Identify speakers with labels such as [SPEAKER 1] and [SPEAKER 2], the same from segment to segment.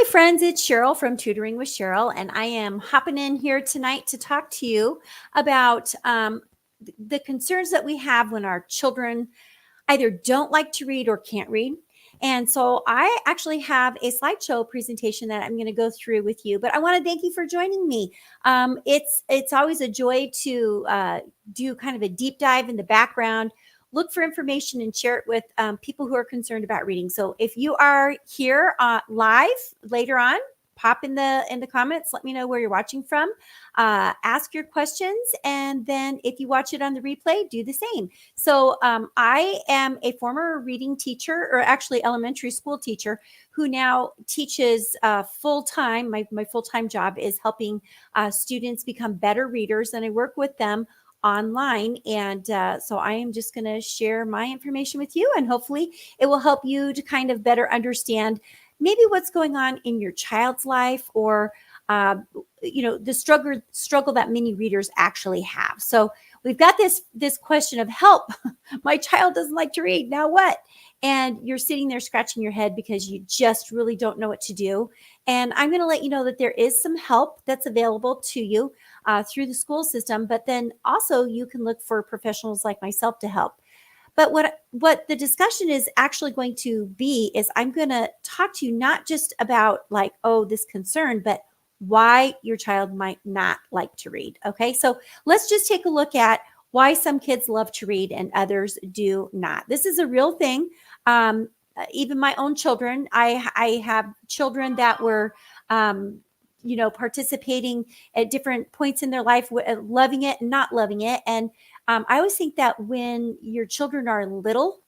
[SPEAKER 1] friends, it's Cheryl from Tutoring with Cheryl, and I am hopping in here tonight to talk to you about the concerns that we have when our children either don't like to read or can't read. And so I actually have a slideshow presentation that I'm going to go through with you, but I want to thank you for joining me. It's always a joy to do kind of a deep dive in the background, look for information and share it with people who are concerned about reading. So if you are here live later on, pop in the comments, let me know where you're watching from, ask your questions, and then if you watch it on the replay, do the same. So I am a former reading teacher, or actually elementary school teacher, who now teaches full-time. My full-time job is helping students become better readers, and I work with them online. And so I am just going to share my information with you, and hopefully it will help you to kind of better understand maybe what's going on in your child's life, or the struggle that many readers actually have. So we've got this question of help. My child doesn't like to read. Now what? And you're sitting there scratching your head because you just really don't know what to do. And I'm going to let you know that there is some help that's available to you through the school system, but then also you can look for professionals like myself to help. But what the discussion is actually going to be is I'm going to talk to you not just about like, oh, this concern, but why your child might not like to read. Okay, so let's just take a look at why some kids love to read and others do not. This is a real thing. Even my own children, I have children that were participating at different points in their life, loving it and not loving it. And I always think that when your children are little,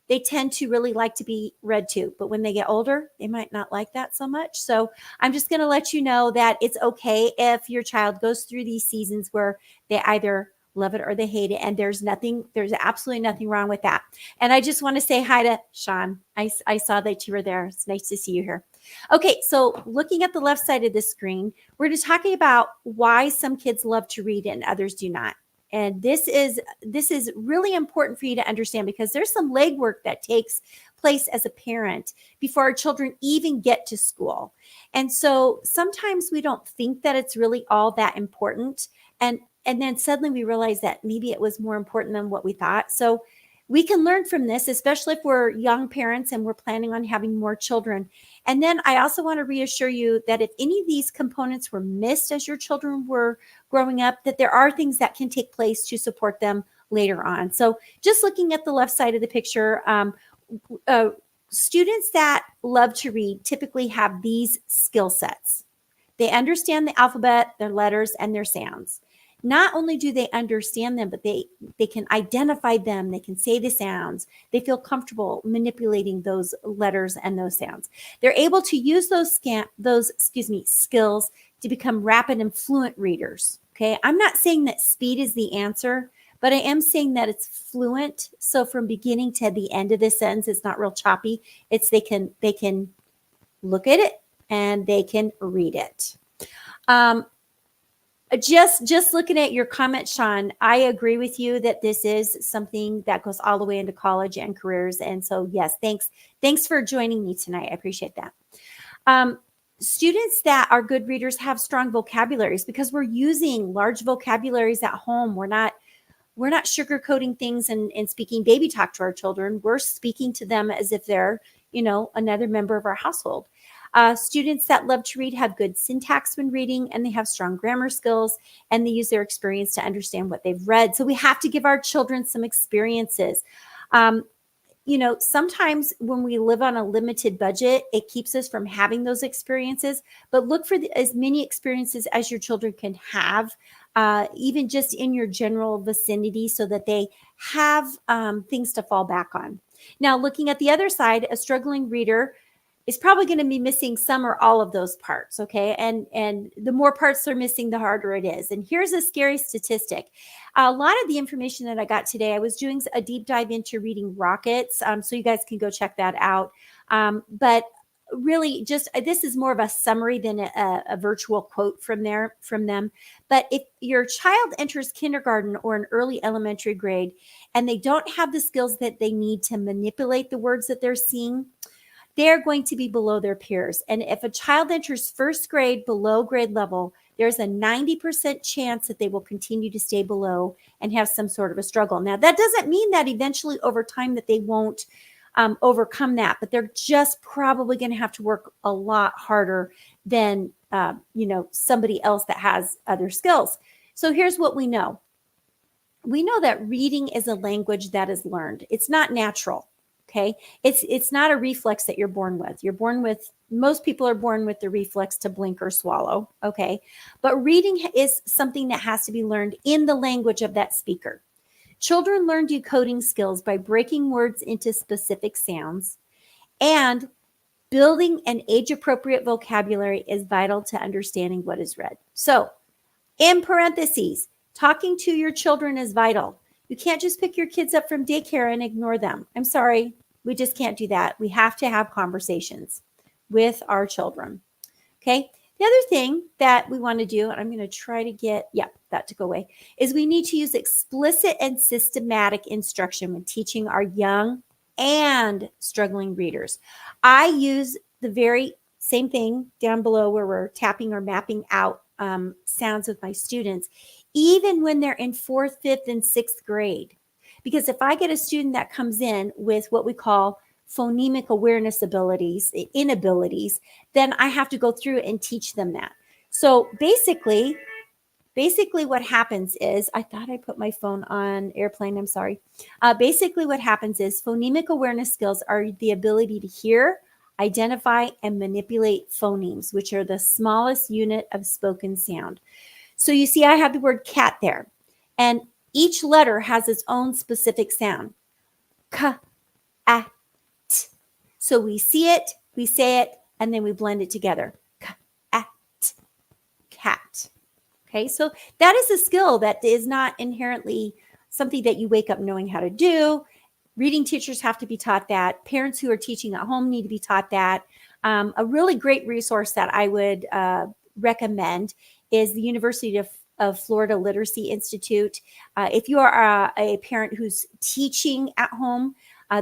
[SPEAKER 1] they tend to really like to be read to. But when they get older, they might not like that so much. So I'm just going to let you know that it's okay if your child goes through these seasons where they either love it or they hate it. And there's absolutely nothing wrong with that. And I just want to say hi to Sean. I saw that you were there. It's nice to see you here. Okay, so looking at the left side of the screen, we're just talking about why some kids love to read and others do not. And this is really important for you to understand, because there's some legwork that takes place as a parent before our children even get to school. And so sometimes we don't think that it's really all that important. And then suddenly we realize that maybe it was more important than what we thought. So we can learn from this, especially if we're young parents and we're planning on having more children. And then I also want to reassure you that if any of these components were missed as your children were growing up, that there are things that can take place to support them later on. So just looking at the left side of the picture, students that love to read typically have these skill sets. They understand the alphabet, their letters, and their sounds. Not only do they understand them, but they can identify them. They can say the sounds. They feel comfortable manipulating those letters and those sounds. They're able to use those skills to become rapid and fluent readers. Okay, I'm not saying that speed is the answer, but I am saying that it's fluent. So from beginning to the end of this sentence, it's not real choppy. It's they can look at it and they can read it. Just looking at your comment, Sean, I agree with you that this is something that goes all the way into college and careers. And so, yes, thanks for joining me tonight. I appreciate that. Students that are good readers have strong vocabularies because we're using large vocabularies at home. We're not sugarcoating things and speaking baby talk to our children. We're speaking to them as if they're, another member of our household. Students that love to read have good syntax when reading, and they have strong grammar skills, and they use their experience to understand what they've read. So we have to give our children some experiences. Sometimes when we live on a limited budget, it keeps us from having those experiences, but look for as many experiences as your children can have, even just in your general vicinity, so that they have things to fall back on. Now, looking at the other side, a struggling reader is probably going to be missing some or all of those parts, okay? And the more parts they're missing, the harder it is. And here's a scary statistic. A lot of the information that I got today, I was doing a deep dive into reading rockets, so you guys can go check that out. But really, this is more of a summary than a virtual quote from them. But if your child enters kindergarten or an early elementary grade and they don't have the skills that they need to manipulate the words that they're seeing, they're going to be below their peers. And if a child enters first grade below grade level, there's a 90% chance that they will continue to stay below and have some sort of a struggle. Now, that doesn't mean that eventually over time that they won't overcome that, but they're just probably going to have to work a lot harder than, somebody else that has other skills. So here's what we know. We know that reading is a language that is learned. It's not natural. Okay. It's not a reflex that you're born with. Most people are born with the reflex to blink or swallow. Okay. But reading is something that has to be learned in the language of that speaker. Children learn decoding skills by breaking words into specific sounds, and building an age-appropriate vocabulary is vital to understanding what is read. So, in parentheses, talking to your children is vital. You can't just pick your kids up from daycare and ignore them. I'm sorry, we just can't do that. We have to have conversations with our children. Okay. The other thing that we want to do, and I'm going to try to get, that to go away, is we need to use explicit and systematic instruction when teaching our young and struggling readers. I use the very same thing down below where we're tapping or mapping out sounds with my students, even when they're in 4th, 5th, and 6th grade. Because if I get a student that comes in with what we call phonemic awareness inabilities, then I have to go through and teach them that. So basically what happens is, I thought I put my phone on airplane, I'm sorry. Basically what happens is phonemic awareness skills are the ability to hear, identify, and manipulate phonemes, which are the smallest unit of spoken sound. So you see I have the word cat there, and each letter has its own specific sound. K, a, t. So we see it, we say it, and then we blend it together. K, a, t, cat. Okay, so that is a skill that is not inherently something that you wake up knowing how to do. Reading teachers have to be taught that. Parents who are teaching at home need to be taught that. A really great resource that I would recommend is the University of Florida Literacy Institute. If you are a parent who's teaching at home,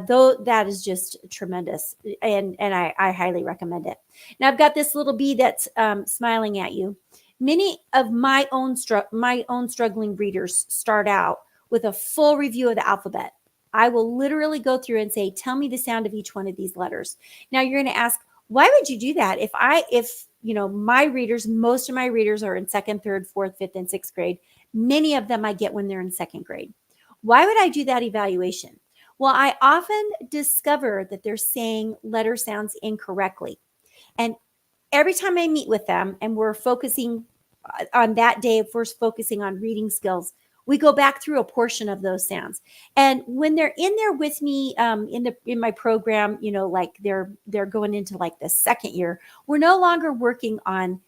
[SPEAKER 1] though, that is just tremendous, and I highly recommend it. Now I've got this little bee that's smiling at you. Many of my own struggling readers start out with a full review of the alphabet. I will literally go through and say, tell me the sound of each one of these letters. Now you're going to ask, why would you do that? If my readers, most of my readers are in 2nd, 3rd, 4th, 5th, and 6th grade. Many of them I get when they're in 2nd grade. Why would I do that evaluation? Well, I often discover that they're saying letter sounds incorrectly. And every time I meet with them and we're focusing on that day, if we're focusing on reading skills, we go back through a portion of those sounds. And when they're in there with me in my program, like they're going into like the 2nd year, we're no longer working on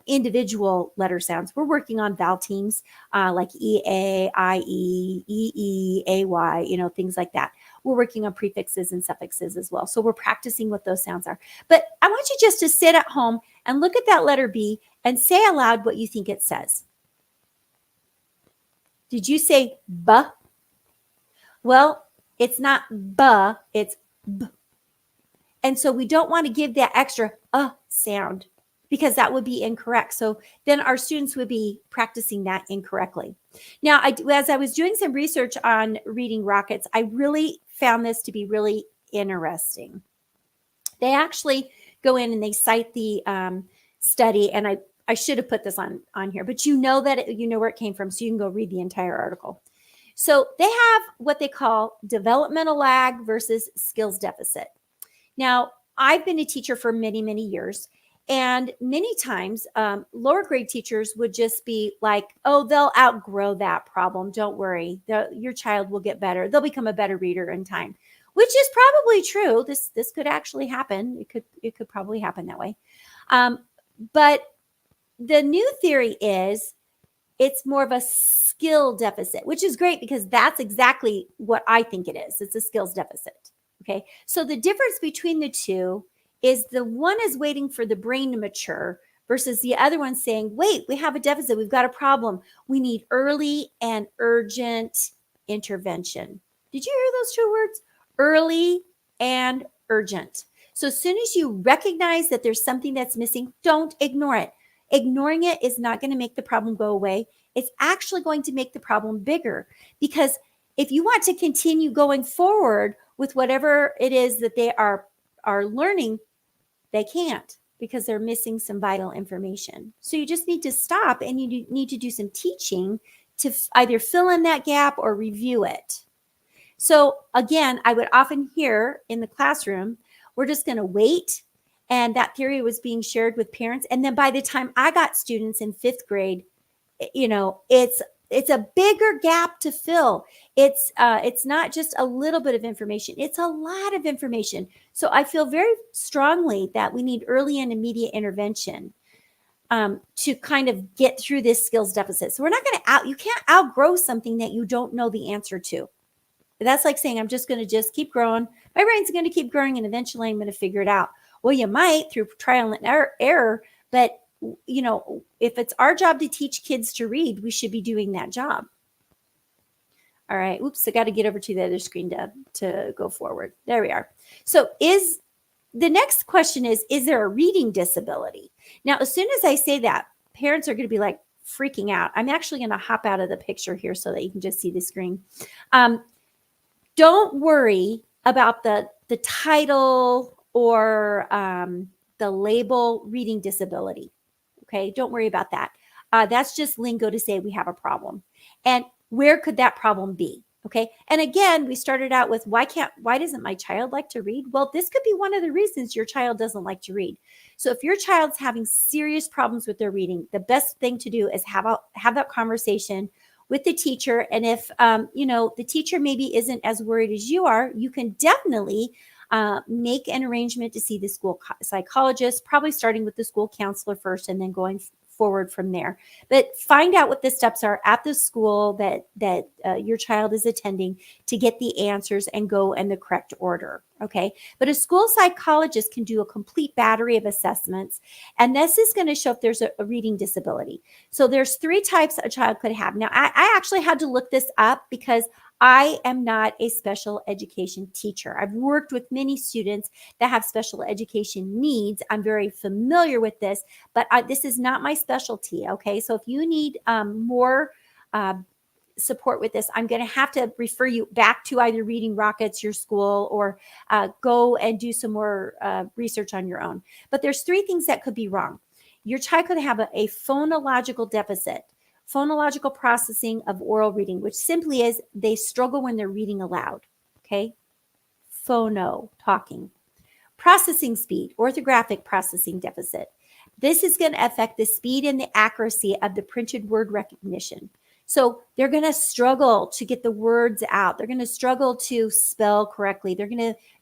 [SPEAKER 1] individual letter sounds. We're working on vowel teams like E, A, I, E, E, E, A, Y, things like that. We're working on prefixes and suffixes as well. So we're practicing what those sounds are. But I want you just to sit at home and look at that letter B and say aloud what you think it says. Did you say B? Well, it's not B, it's B. And so we don't want to give that extra sound, because that would be incorrect. So then our students would be practicing that incorrectly. Now, as I was doing some research on reading rockets, I really found this to be really interesting. They actually go in and they cite the study, and I should have put this on here, but you know where it came from, so you can go read the entire article. So they have what they call developmental lag versus skills deficit. Now, I've been a teacher for many, many years, and many times lower grade teachers would just be like, oh, they'll outgrow that problem. Don't worry. Your child will get better. They'll become a better reader in time, which is probably true. This could actually happen. It could probably happen that way. But the new theory is it's more of a skill deficit, which is great because that's exactly what I think it is. It's a skills deficit. Okay. So the difference between the two is the one is waiting for the brain to mature versus the other one saying, wait, we have a deficit. We've got a problem. We need early and urgent intervention. Did you hear those two words? Early and urgent. So as soon as you recognize that there's something that's missing, don't ignore it. Ignoring it is not going to make the problem go away. It's actually going to make the problem bigger, because if you want to continue going forward with whatever it is that they are learning, they can't, because they're missing some vital information. So you just need to stop, and you need to do some teaching to either fill in that gap or review it. So again, I would often hear in the classroom, we're just going to wait. And that theory was being shared with parents. And then by the time I got students in 5th grade, it's a bigger gap to fill. It's not just a little bit of information. It's a lot of information. So I feel very strongly that we need early and immediate intervention to kind of get through this skills deficit. So we're not going to you can't outgrow something that you don't know the answer to. That's like saying, I'm just going to just keep growing. My brain's going to keep growing, and eventually I'm going to figure it out. Well, you might through trial and error, but if it's our job to teach kids to read, we should be doing that job. All right. Oops, I got to get over to the other screen to go forward. There we are. So the next question is there a reading disability? Now, as soon as I say that, parents are going to be like freaking out. I'm actually going to hop out of the picture here so that you can just see the screen. Don't worry about the title or the label reading disability. Okay, don't worry about that. That's just lingo to say we have a problem. And where could that problem be? Okay, and again, we started out with why doesn't my child like to read? Well, this could be one of the reasons your child doesn't like to read. So if your child's having serious problems with their reading, the best thing to do is have that conversation with the teacher. And if the teacher maybe isn't as worried as you are, you can definitely make an arrangement to see the school psychologist, probably starting with the school counselor first and then going forward from there. But find out what the steps are at the school that your child is attending to get the answers and go in the correct order. Okay. But a school psychologist can do a complete battery of assessments. And this is going to show if there's a reading disability. So there's 3 types a child could have. Now, I actually had to look this up because I am not a special education teacher. I've worked with many students that have special education needs. I'm very familiar with this, but this is not my specialty. Okay. So if you need more support with this, I'm going to have to refer you back to either Reading Rockets, your school, or go and do some more research on your own. But there's 3 things that could be wrong. Your child could have a phonological deficit. Phonological processing of oral reading, which simply is they struggle when they're reading aloud. Okay. Phono, talking. Processing speed, orthographic processing deficit. This is going to affect the speed and the accuracy of the printed word recognition. So they're going to struggle to get the words out. They're going to struggle to spell correctly. They're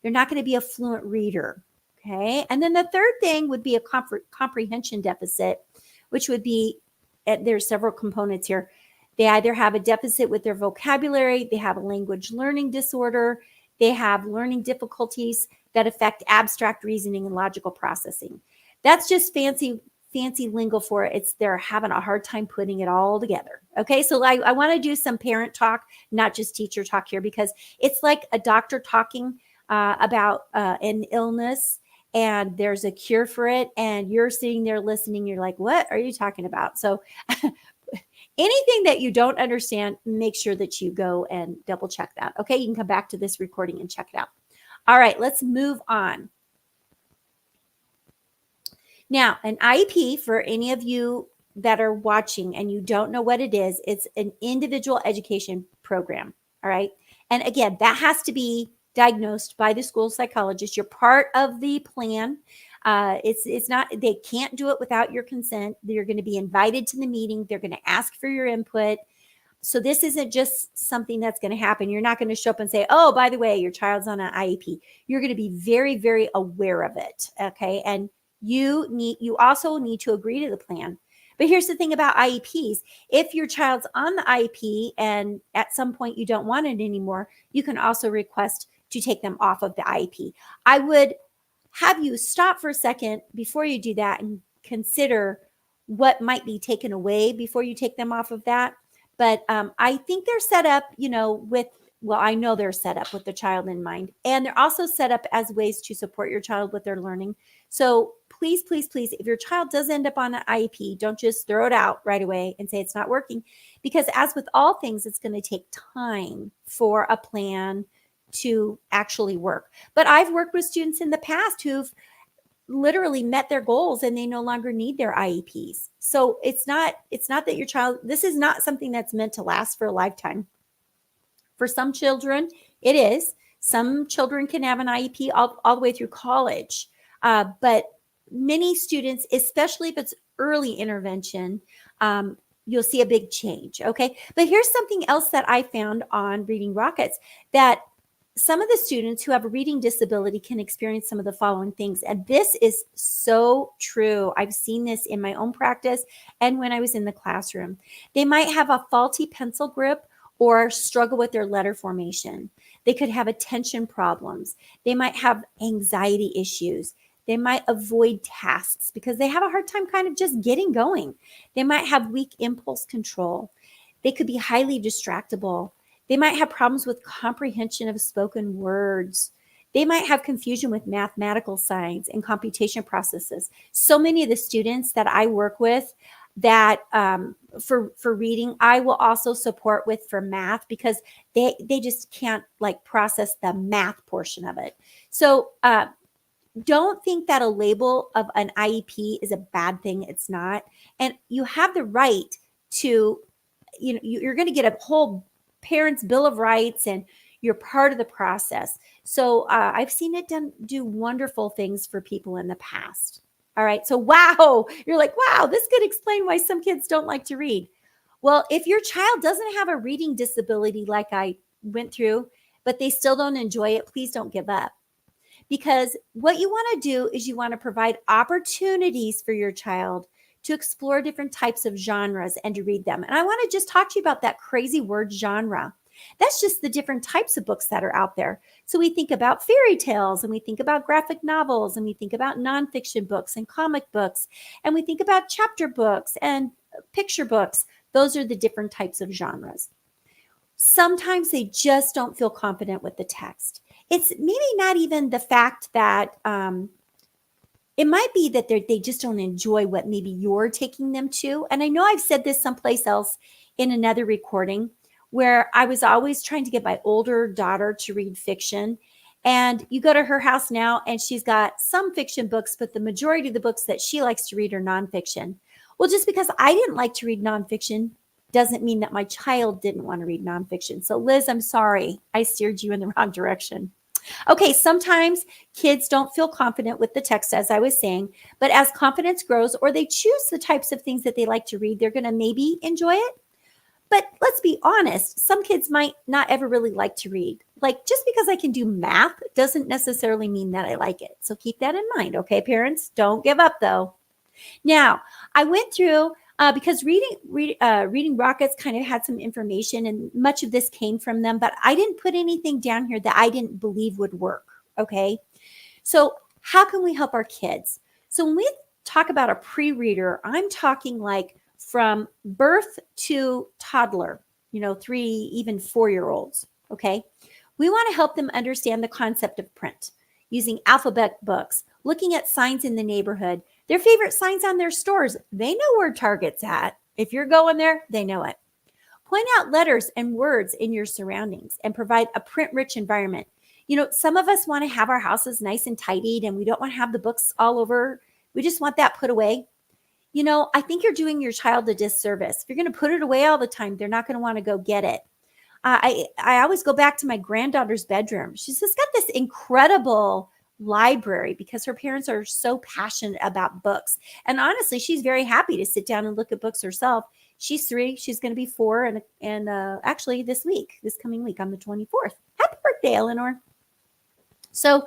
[SPEAKER 1] not going to be a fluent reader. Okay. And then the third thing would be a comprehension deficit, which would be, there's several components here. They either have a deficit with their vocabulary, they have a language learning disorder, they have learning difficulties that affect abstract reasoning and logical processing. That's just fancy lingo for it. They're having a hard time putting it all together. Okay, so I want to do some parent talk, not just teacher talk here, because it's like a doctor talking about an illness, and there's a cure for it, and you're sitting there listening. You're like, what are you talking about? So anything that you don't understand, make sure that you go and double check that. Okay, you can come back to this recording and check it out. All right, let's move on. Now, an IEP, for any of you that are watching and you don't know what it is, it's an individual education program. All right. And again, that has to be diagnosed by the school psychologist. You're part of the plan. It's not, they can't do it without your consent. You're going to be invited to the meeting. They're going to ask for your input. So this isn't just something that's going to happen. You're not going to show up and say, oh, by the way, your child's on an IEP. You're going to be very, very aware of it. Okay. And you also need to agree to the plan. But here's the thing about IEPs. If your child's on the IEP and at some point you don't want it anymore, you can also request to take them off of the IEP. I would have you stop for a second before you do that and consider what might be taken away before you take them off of that. But I think they're set up, with well, I know they're set up with the child in mind. And they're also set up as ways to support your child with their learning. So please, please, please, if your child does end up on an IEP, don't just throw it out right away and say it's not working. Because as with all things, it's going to take time for a plan to actually work. But I've worked with students in the past who've literally met their goals and they no longer need their IEPs. So it's not that your child, this is not something that's meant to last for a lifetime. For some children, it is. Some children can have an IEP all the way through college. But many students, especially if it's early intervention, you'll see a big change. Okay. But here's something else that I found on Reading Rockets, that some of the students who have a reading disability can experience some of the following things. And this is so true. I've seen this in my own practice and when I was in the classroom. They might have a faulty pencil grip or struggle with their letter formation. They could have attention problems. They might have anxiety issues. They might avoid tasks because they have a hard time kind of just getting going. They might have weak impulse control. They could be highly distractible. They might have problems with comprehension of spoken words. They might have confusion with mathematical signs and computation processes. So many of the students that I work with that for reading, I will also support with for math because they just can't like process the math portion of it. So don't think that a label of an IEP is a bad thing. It's not. And you have the right to, you're going to get a whole parents' bill of rights and you're part of the process. So I've seen it do wonderful things for people in the past. All right. So, wow, you're like, wow, this could explain why some kids don't like to read. Well, if your child doesn't have a reading disability like I went through, but they still don't enjoy it, please don't give up. Because what you want to do is you want to provide opportunities for your child to explore different types of genres and to read them. And I want to just talk to you about that crazy word genre. That's just the different types of books that are out there. So we think about fairy tales and we think about graphic novels and we think about nonfiction books and comic books and we think about chapter books and picture books. Those are the different types of genres. Sometimes they just don't feel confident with the text. It's maybe not even the fact that it might be that they just don't enjoy what maybe you're taking them to. And I know I've said this someplace else in another recording where I was always trying to get my older daughter to read fiction. And you go to her house now and she's got some fiction books, but the majority of the books that she likes to read are nonfiction. Well, just because I didn't like to read nonfiction doesn't mean that my child didn't want to read nonfiction. So Liz, I'm sorry, I steered you in the wrong direction. Okay, sometimes kids don't feel confident with the text, as I was saying, but as confidence grows or they choose the types of things that they like to read, they're going to maybe enjoy it. But let's be honest, some kids might not ever really like to read. Like just because I can do math doesn't necessarily mean that I like it. So keep that in mind, okay, parents? Don't give up though. Now, I went through because Reading Rockets kind of had some information and much of this came from them, but I didn't put anything down here that I didn't believe would work, okay? So how can we help our kids? So when we talk about a pre-reader, I'm talking like from birth to toddler, 3, even 4-year-olds, okay? We want to help them understand the concept of print using alphabet books, looking at signs in the neighborhood, their favorite signs on their stores. They know where Target's at. If you're going there, they know it. Point out letters and words in your surroundings and provide a print-rich environment. Some of us want to have our houses nice and tidied and we don't want to have the books all over. We just want that put away. I think you're doing your child a disservice. If you're going to put it away all the time, they're not going to want to go get it. I always go back to my granddaughter's bedroom. She's just got this incredible library because her parents are so passionate about books. And honestly, she's very happy to sit down and look at books herself. She's 3. She's going to be 4. And actually this coming week on the 24th. Happy birthday, Eleanor. So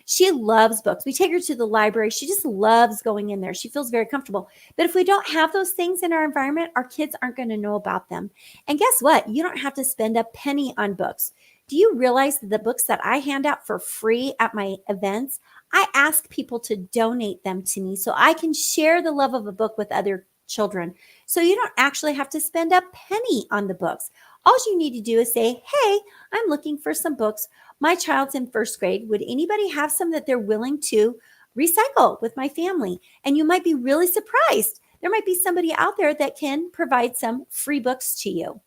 [SPEAKER 1] she loves books. We take her to the library. She just loves going in there. She feels very comfortable. But if we don't have those things in our environment, our kids aren't going to know about them. And guess what? You don't have to spend a penny on books. Do you realize that the books that I hand out for free at my events, I ask people to donate them to me so I can share the love of a book with other children. So you don't actually have to spend a penny on the books. All you need to do is say, hey, I'm looking for some books. My child's in first grade. Would anybody have some that they're willing to recycle with my family? And you might be really surprised. There might be somebody out there that can provide some free books to you.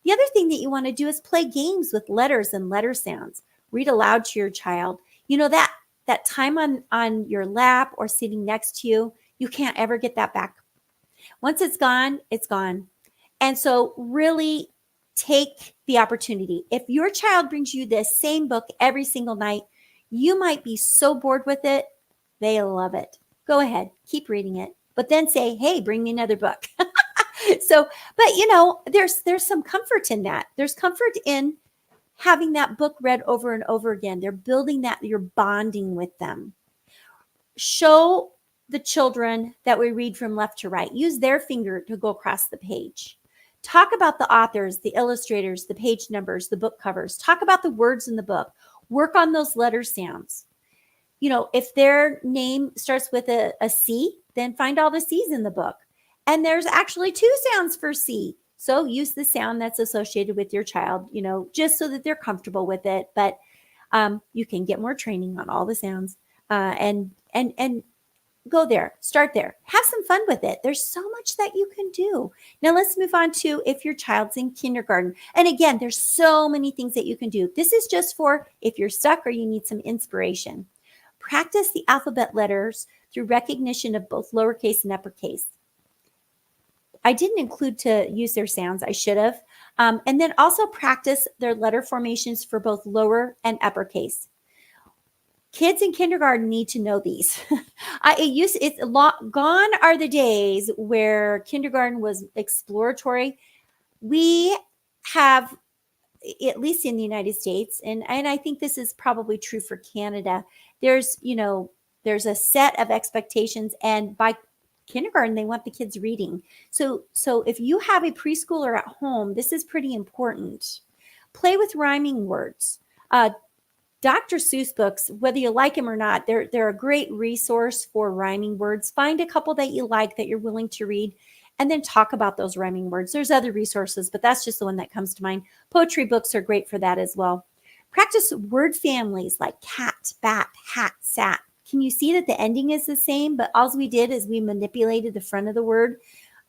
[SPEAKER 1] The other thing that you want to do is play games with letters and letter sounds. Read aloud to your child. You know, that time on your lap or sitting next to you, you can't ever get that back. Once it's gone, it's gone. And so really take the opportunity. If your child brings you the same book every single night, you might be so bored with it. They love it. Go ahead, keep reading it, but then say, hey, bring me another book. So, but you know, there's some comfort in that. There's comfort in having that book read over and over again. They're building that, you're bonding with them. Show the children that we read from left to right. Use their finger to go across the page. Talk about the authors, the illustrators, the page numbers, the book covers. Talk about the words in the book. Work on those letter sounds. You know, if their name starts with a C, then find all the C's in the book. And there's actually 2 sounds for C. So use the sound that's associated with your child, you know, just so that they're comfortable with it. But you can get more training on all the sounds and go there, start there, have some fun with it. There's so much that you can do. Now let's move on to if your child's in kindergarten. And again, there's so many things that you can do. This is just for if you're stuck or you need some inspiration. Practice the alphabet letters through recognition of both lowercase and uppercase. I didn't include to use their sounds. I should have. And then also practice their letter formations for both lower and uppercase. Kids in kindergarten need to know these. Gone are the days where kindergarten was exploratory. We have, at least in the United States, and I think this is probably true for Canada, there's a set of expectations, and by kindergarten, they want the kids reading. So if you have a preschooler at home, this is pretty important. Play with rhyming words. Dr. Seuss books, whether you like them or not, they're a great resource for rhyming words. Find a couple that you like that you're willing to read, and then talk about those rhyming words. There's other resources, but that's just the one that comes to mind. Poetry books are great for that as well. Practice word families like cat, bat, hat, sat. Can you see that the ending is the same, but all we did is we manipulated the front of the word?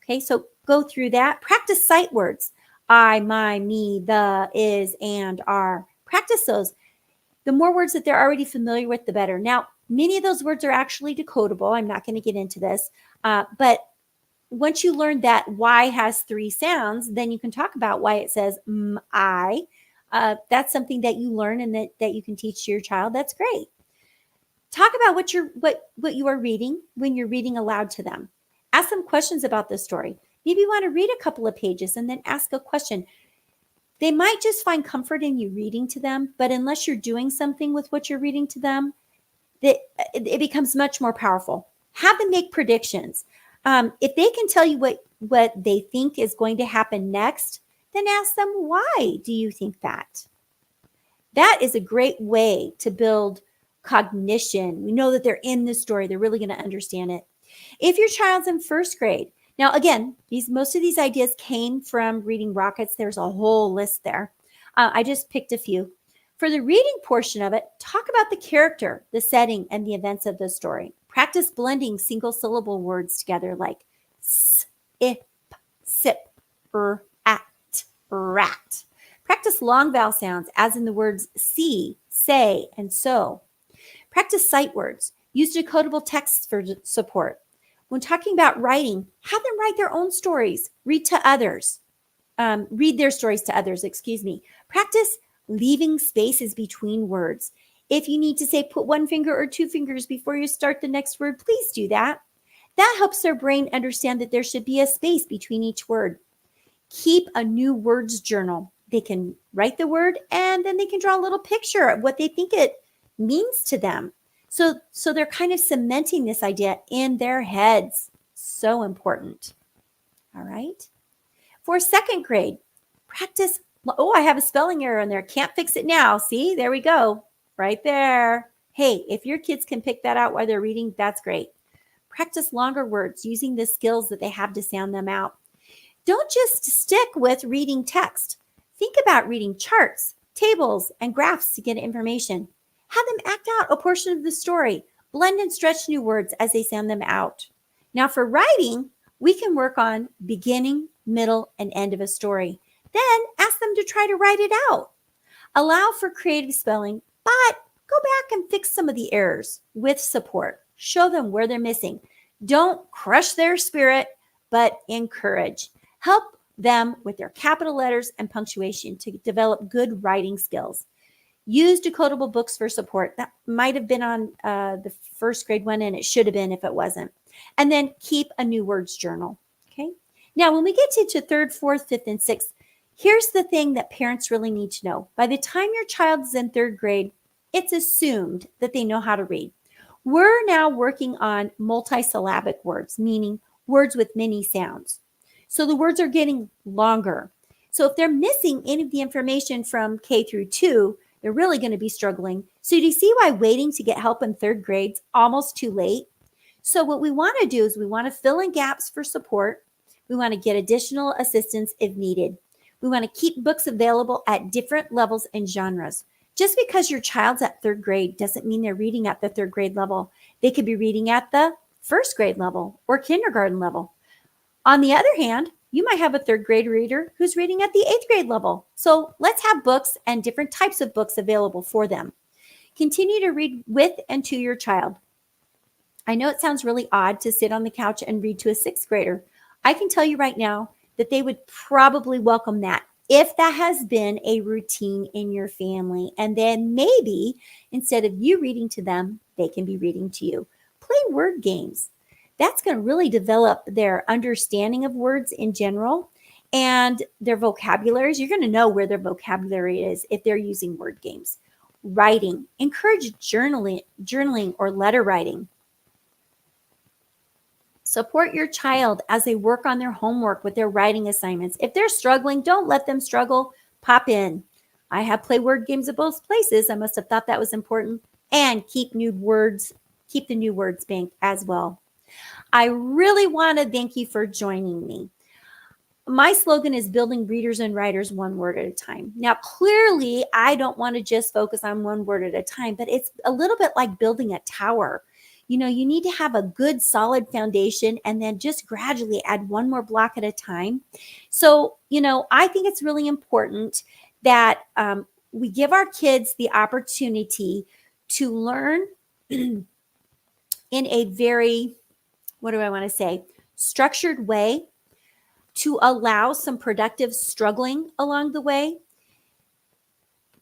[SPEAKER 1] Okay, so go through that. Practice sight words. I, my, me, the, is, and, are. Practice those. The more words that they're already familiar with, the better. Now, many of those words are actually decodable. I'm not going to get into this, but once you learn that Y has 3 sounds, then you can talk about why it says I. That's something that you learn and that you can teach to your child. That's great. Talk about what you are reading when you're reading aloud to them. Ask them questions about the story. Maybe you want to read a couple of pages and then ask a question. They might just find comfort in you reading to them, but unless you're doing something with what you're reading to them, it becomes much more powerful. Have them make predictions. If they can tell you what they think is going to happen next, then ask them, why do you think that? That is a great way to build cognition. We know that they're in the story. They're really going to understand it. If your child's in first grade, now again, most of these ideas came from Reading Rockets. There's a whole list there. I just picked a few. For the reading portion of it, talk about the character, the setting, and the events of the story. Practice blending single syllable words together like sip, sip, at, rat. Practice long vowel sounds, as in the words see, say, and so. Practice sight words. Use decodable texts for support. When talking about writing, have them write their own stories. Read their stories to others, Practice leaving spaces between words. If you need to say put 1 finger or 2 fingers before you start the next word, please do that. That helps their brain understand that there should be a space between each word. Keep a new words journal. They can write the word and then they can draw a little picture of what they think it means to them. So they're kind of cementing this idea in their heads. So important. All right. For second grade, practice. Oh, I have a spelling error in there. Can't fix it now. See, there we go. Right there. Hey, if your kids can pick that out while they're reading, that's great. Practice longer words using the skills that they have to sound them out. Don't just stick with reading text. Think about reading charts, tables, and graphs to get information. Have them act out a portion of the story. Blend and stretch new words as they sound them out. Now for writing, we can work on beginning, middle, and end of a story. Then ask them to try to write it out. Allow for creative spelling, but go back and fix some of the errors with support. Show them where they're missing. Don't crush their spirit, but encourage. Help them with their capital letters and punctuation to develop good writing skills. Use decodable books for support. That might have been on the first grade one, and it should have been if it wasn't. And then keep a new words journal. Okay. Now, when we get to third, fourth, fifth, and sixth, here's the thing that parents really need to know. By the time your child is in third grade, it's assumed that they know how to read. We're now working on multisyllabic words, meaning words with many sounds. So the words are getting longer. So if they're missing any of the information from K through 2, they're really going to be struggling. So do you see why waiting to get help in third grade is almost too late? So what we want to do is we want to fill in gaps for support. We want to get additional assistance if needed. We want to keep books available at different levels and genres. Just because your child's at third grade doesn't mean they're reading at the third grade level. They could be reading at the first grade level or kindergarten level. On the other hand, you might have a third grade reader who's reading at the 8th grade level. So let's have books and different types of books available for them. Continue to read with and to your child. I know it sounds really odd to sit on the couch and read to a 6th grader. I can tell you right now that they would probably welcome that if that has been a routine in your family. And then maybe instead of you reading to them, they can be reading to you. Play word games. That's going to really develop their understanding of words in general and their vocabularies. You're going to know where their vocabulary is if they're using word games. Writing. Encourage journaling or letter writing. Support your child as they work on their homework with their writing assignments. If they're struggling, don't let them struggle. Pop in. I have played word games at both places. I must have thought that was important. And keep the new words bank as well. I really want to thank you for joining me. My slogan is building readers and writers one word at a time. Now, clearly, I don't want to just focus on one word at a time, but it's a little bit like building a tower. You know, you need to have a good solid foundation and then just gradually add one more block at a time. So, you know, I think it's really important that we give our kids the opportunity to learn in a very, structured way, to allow some productive struggling along the way.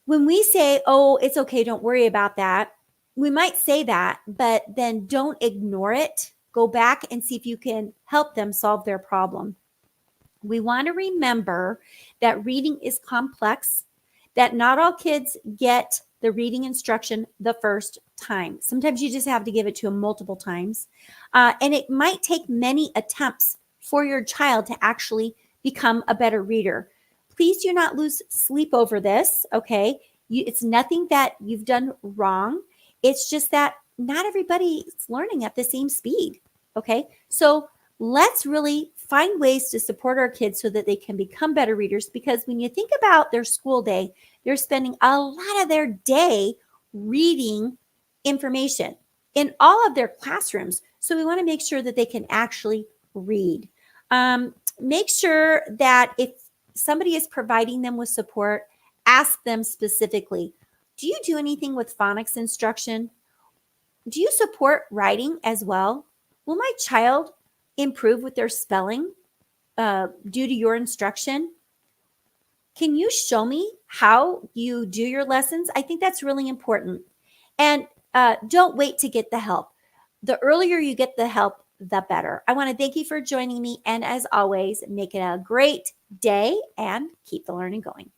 [SPEAKER 1] When we say, oh, it's okay, don't worry about that, we might say that, but then don't ignore it. Go back and see if you can help them solve their problem. We want to remember that reading is complex, that not all kids get the reading instruction the first time. Sometimes you just have to give it to them multiple times. And it might take many attempts for your child to actually become a better reader. Please do not lose sleep over this, okay? It's nothing that you've done wrong. It's just that not everybody is learning at the same speed, okay? So let's really find ways to support our kids so that they can become better readers, because when you think about their school day, they're spending a lot of their day reading information in all of their classrooms. So we want to make sure that they can actually read. Make sure that if somebody is providing them with support, ask them specifically, do you do anything with phonics instruction? Do you support writing as well? Will my child improve with their spelling due to your instruction? Can you show me how you do your lessons? I think that's really important. And don't wait to get the help. The earlier you get the help, the better. I want to thank you for joining me. And as always, make it a great day and keep the learning going.